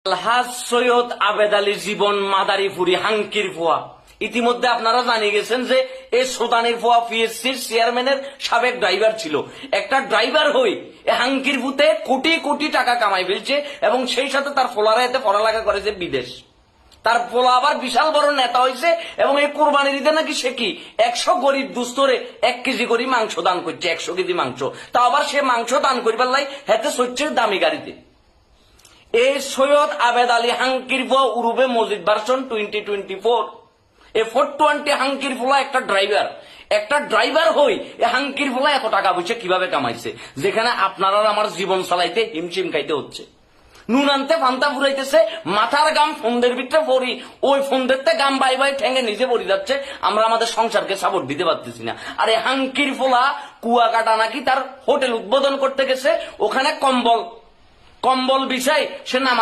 আলহাজ সৈয়দ আবেদ আলী জীবন মাদারীপুরি হাঙ্কির ফুয়া। ইতিমধ্যে আপনারা জানিয়ে গেছেন যে এই সুদানের ফুয়া পিএসসির চেয়ারম্যানের সাবেক ড্রাইভার ছিল। একটা ড্রাইভার হই হাঙ্কির ফুতে কোটি কোটি টাকা কামাই ফেলছে এবং সেই সাথে তার ফোলারা এতে পড়ালেখা করেছে বিদেশ। তার ফোলা আবার বিশাল বড় নেতা হয়েছে এবং এই কোরবানির ঈদে নাকি সে কি 100 গরিব দুস্থরে 1 কেজি করে মাংস দান করছে, 100 কেজি মাংস। তা আবার সে মাংস দান করিবার লাই হেতে সচ্ছে দামি গাড়িতে। এই সৈয়দ আবেদ আলী হাঙ্কির ফুয়া উরুবে মজিদ ভার্সন 2024 এ 420 হাঙ্কির ফুলা একটা ড্রাইভার হই এ হাঙ্কির ফুলা এত টাকা পয়সা কিভাবে কামাইছে, যেখানে আপনারা আমার জীবন চালাইতে হিমশিম খাইতে হচ্ছে। নুন আনতে ফান্তা ফুরাইতেছে, মাথার গাম ফন্দের ভিতরে পড়ি, ওই ফন্দের গাম বাই বাই ঠেঙে নিজে পড়ি যাচ্ছে। আমরা আমাদের সংসারকে সাপোর্ট দিতে পারতেছি না। আর এই হাঙ্কির ফোলা কুয়াকাটা নাকি তার হোটেল উদ্বোধন করতে গেছে, ওখানে কম্বল বিছাই সে নামাজ